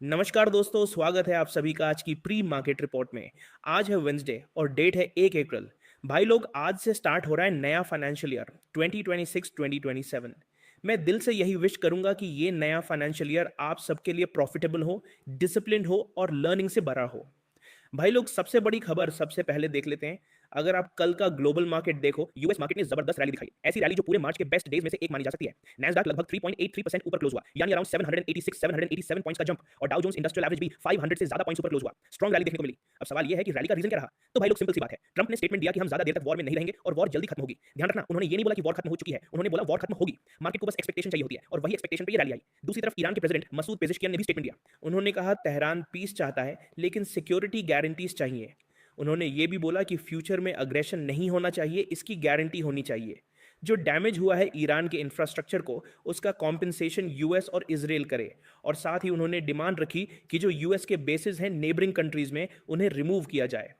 नमस्कार दोस्तों, स्वागत है आप सभी का आज की प्री मार्केट रिपोर्ट में। आज है वेंसडे और डेट है 1 अप्रैल। भाई लोग, आज से स्टार्ट हो रहा है नया फाइनेंशियल ईयर 2026-2027। मैं दिल से यही विश करूंगा कि ये नया फाइनेंशियल ईयर आप सबके लिए प्रॉफिटेबल हो, डिसिप्लिन्ड हो और लर्निंग से भरा हो। भाई लोग, सबसे बड़ी खबर सबसे पहले देख लेते हैं। अगर आप कल का ग्लोबल मार्केट देखो, यूएस मार्केट ने जबरदस्त रैली दिखाई। ऐसी रैली जो पूरे मार्च के बेस्ट डेज में से एक मानी जा सकती है। नैस्डैक लगभग 3.83% ऊपर क्लोज हुआ, यानी अराउंड 786 पॉइंट्स का जंप, और डाउ जोन्स इंडस्ट्रियल एवरेज भी 500 से ज्यादा पॉइंट्स ऊपर क्लोज हुआ। स्ट्रॉन्ग रैली देखने को मिली। अब सवाल यह है कि रैली का रीजन क्या रहा? तो भाई लोग, सिंपल सी बात है। ट्रंप ने स्टेटमेंट दिया कि हम ज्यादा देर तक वॉर में नहीं रहेंगे और वॉर जल्दी खत्म होगी। ध्यान रखना, उन्होंने ये नहीं बोला कि वॉर खत्म हो चुकी है, उन्होंने बोला वॉर खत्म होगी। मार्केट को बस एक्सपेक्टेशन चाहिए होती है और वही एक्सपेक्टेशन पे ये रैली आई। दूसरी तरफ ईरान के प्रेसिडेंट मसूद पेजेशकियान ने भी स्टेटमेंट दिया। उन्होंने कहा तेहरान पीस चाहता है लेकिन सिक्योरिटी गारंटीज चाहिए। उन्होंने ये भी बोला कि फ्यूचर में अग्रेशन नहीं होना चाहिए, इसकी गारंटी होनी चाहिए। जो डैमेज हुआ है ईरान के इंफ्रास्ट्रक्चर को, उसका कॉम्पेंसेशन यूएस और इजराइल करे। और साथ ही उन्होंने डिमांड रखी कि जो यूएस के बेसिस हैं नेबरिंग कंट्रीज में, उन्हें रिमूव किया जाए।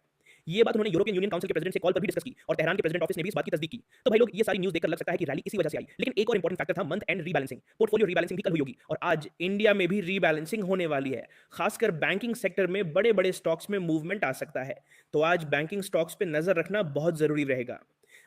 ये बात उन्होंने यूरोपियन यूनियन काउंसिल के प्रेसिडेंट से कॉल पर भी डिस्कस की और तेहरान के प्रेसिडेंट ऑफिस ने भी इस बात की तस्दीक की। तो भाई लोग, ये सारी न्यूज़ देखकर लग सकता है कि रैली इसी वजह से आई, लेकिन एक और इंपॉर्टेंट फैक्टर था month and rebalancing. Portfolio rebalancing भी कल हुई होगी और आज इंडिया में भी रीबैलेंसिंग होने वाली है। खासकर बैंकिंग सेक्टर में बड़े बड़े स्टॉक्स में मूवमेंट आ सकता है। तो आज बैंकिंग स्टॉक्स पे नजर रखना बहुत जरूरी रहेगा।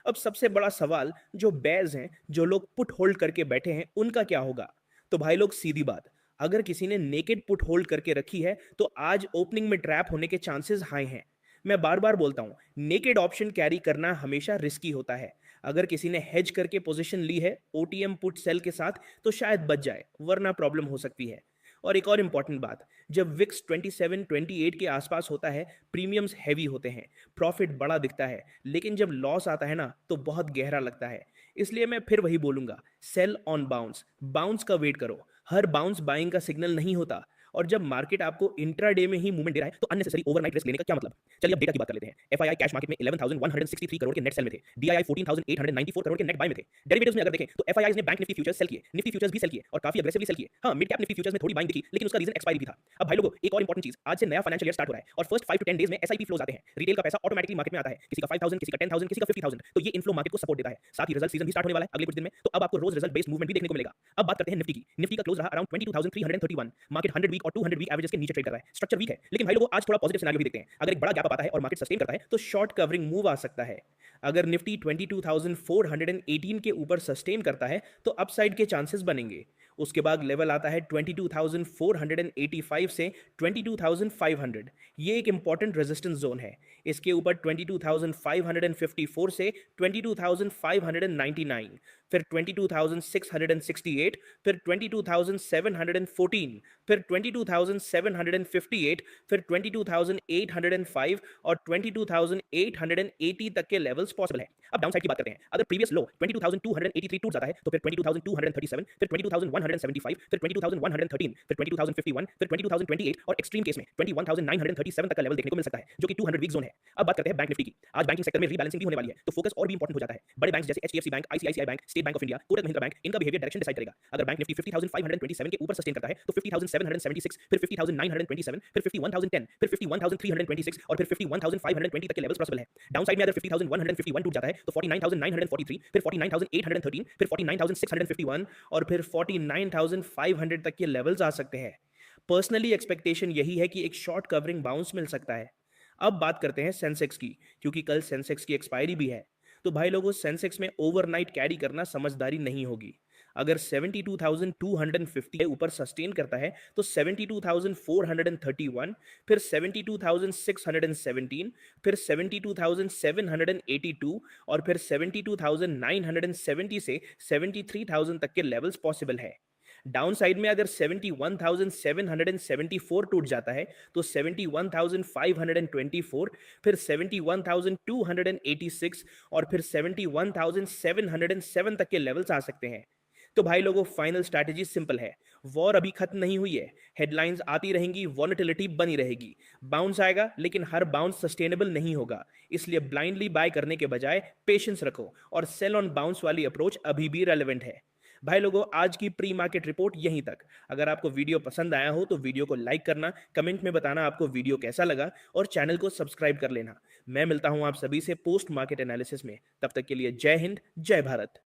अब सबसे बड़ा सवाल, जो बेयर्स हैं, जो लोग पुट होल्ड करके बैठे हैं, उनका क्या होगा? तो भाई लोग, सीधी बात, अगर किसी ने नेकेड पुट होल्ड करके रखी है तो आज ओपनिंग में ट्रैप होने के चांसेस हाई हैं। मैं बार बार बोलता हूं, नेकेड ऑप्शन कैरी करना हमेशा रिस्की होता है। अगर किसी ने हेज करके पोजीशन ली है ओटीएम पुट सेल के साथ, तो शायद बच जाए, वरना प्रॉब्लम हो सकती है। और एक और इंपॉर्टेंट बात, जब विक्स 27-28 के आसपास होता है, प्रीमियम्स हैवी होते हैं, प्रॉफिट बड़ा दिखता है, लेकिन जब लॉस आता है ना, तो बहुत गहरा लगता है। इसलिए मैं फिर वही बोलूंगा, सेल ऑन बाउंस। बाउंस का वेट करो, हर बाउंस बाइंग का सिग्नल नहीं होता। और जब मार्केट आपको इंट्राडे में ही मूवमेंट दे रहा है, तो अननेसेसरी ओवरनाइट रिस्क लेने का क्या मतलब? चलिए अब डेटा की बात कर लेते हैं। एफआईआई कैश मार्केट में 11,163 करोड़ के नेट सेल में थे। डीआईआई 14,894 करोड़ के नेट बाय में थे। डेरिवेटिव्स में अगर देखें तो एफआईआई ने बैंक निफ्टी फ्यूचर्स सेल किए, निफ्टी फ्यूचर्स भी सेल किए और काफी अग्रेसिवली सेल किए। हाँ, मिड कैप निफ्टी फ्यूचर्स में थोड़ी बाइंग दिखी, लेकिन उसका रीजन एक्सपायरी भी था। अब भाई लोगों, एक और इंपॉर्टेंट चीज, आज से नया फाइनेंशियल ईयर स्टार्ट हो रहा है और फर्स्ट 5 to 10 डेज में एसआईपी फ्लोज आते हैं। रिटेल का पैसा ऑटोमेटिकली मार्केट में आता है, किसी का 5,000, किसी का 10,000, किसी का 50,000। तो ये इनफ्लो मार्केट को सपोर्ट देता है। साथ ही रिजल्ट सीजन भी स्टार्ट होने वाला है अगले कुछ दिन में, तो अब आपको रोज रिजल्ट बेस्ड मूवमेंट भी देखने को मिलेगा। अब बात करते हैं निफ्टी की। निफ्टी का क्लोज रहा अराउंड 22,331। मार्केट 100 वीक और 200 वीक एवरेजेस के नीचे ट्रेड कर रहा है। स्ट्रक्चर वीक है, लेकिन भाई लोगों, आज थोड़ा पॉजिटिव सिनेरियो भी देखते हैं। अगर एक बड़ा गैप आता है और मार्केट सस्टेन करता है, तो शॉर्ट कवरिंग मूव आ सकता है। अगर निफ्टी 22,418 के ऊपर सस्टेन करता है, तो अपसाइड के चांसेस बनेंगे। उसके बाद लेवल आता है 22,485 से 22,500। ये एक इंपॉर्टेंट रेजिस्टेंस जोन है। इसके ऊपर 22,554 से 22,599, फिर 22,668, फिर 22,714, फिर 22,758, फिर 22,805 और 22,880 तक के लेवल्स पॉसिबल है। अब डाउनसाइड की बात करते हैं। अगर प्रीवियस लो 22,283 टूट जाता है, तो फिर 22,237, फिर 22,175, फिर 22,113, फिर 22,051, फिर 22,028 और एक्सट्रीम केस में 21,937 तक का लेवल देखने को मिल सकता है, जो कि 200 वीक जोन है। अब बात करते हैं बैंक निफ्टी की। आज बैंकिंग सेक्टर में रीबैलेंसिंग भी होने वाली है, तो फोकस और भी इंपॉर्टेंट हो जाता है। बड़े बैंक जैसे HDFC bank, ICICI bank, state bank of India, Kotak Mahindra bank, इनका बिहेवियर डायरेक्शन डिसाइड करेगा। अगर बैंक निफ्टी 50,527 के ऊपर सस्टेन करता है, तो 50,776, फिर 50,927, फिर 51,010, फिर 51,326 और फिर 51,520 तक के लेवल्स पॉसिबल है। डाउन साइड में अगर 50,151 टूट जाता है, तो 49,943, फिर 49,813, फिर 49,651 और फिर 49,500 तक के लेवल्स आ सकते हैं। पर्सनली एक्सपेक्टेशन यही है कि एक शॉर्ट कवरिंग बाउंस मिल सकता है। अब बात करते हैं सेंसेक्स की, क्योंकि कल सेंसेक्स की एक्सपायरी भी है। तो भाई लोगों, सेंसेक्स में ओवरनाइट कैरी करना समझदारी नहीं होगी। अगर 72,250 के ऊपर सस्टेन करता है, तो 72,431, फिर 72,617, फिर 72,782 और फिर 72,970 से 73,000 तक के लेवल्स पॉसिबल है। डाउन साइड में अगर 71,774 टूट जाता है, तो 71,524, फिर 71,286 और फिर 71,707 तक के लेवल्स आ सकते हैं। तो भाई लोगों, फाइनल स्ट्रैटेजी सिंपल है। वॉर अभी खत्म नहीं हुई है, हेडलाइंस आती रहेंगी, वॉलेटिलिटी बनी रहेगी। बाउंस आएगा, लेकिन हर बाउंस सस्टेनेबल नहीं होगा। इसलिए ब्लाइंडली बाय करने के बजाय पेशेंस रखो और सेल ऑन बाउंस वाली अप्रोच अभी भी रेलेवेंट है। भाई लोगों, आज की प्री मार्केट रिपोर्ट यहीं तक। अगर आपको वीडियो पसंद आया हो तो वीडियो को लाइक करना, कमेंट में बताना आपको वीडियो कैसा लगा और चैनल को सब्सक्राइब कर लेना। मैं मिलता हूं आप सभी से पोस्ट मार्केट एनालिसिस में। तब तक के लिए जय हिंद, जय भारत।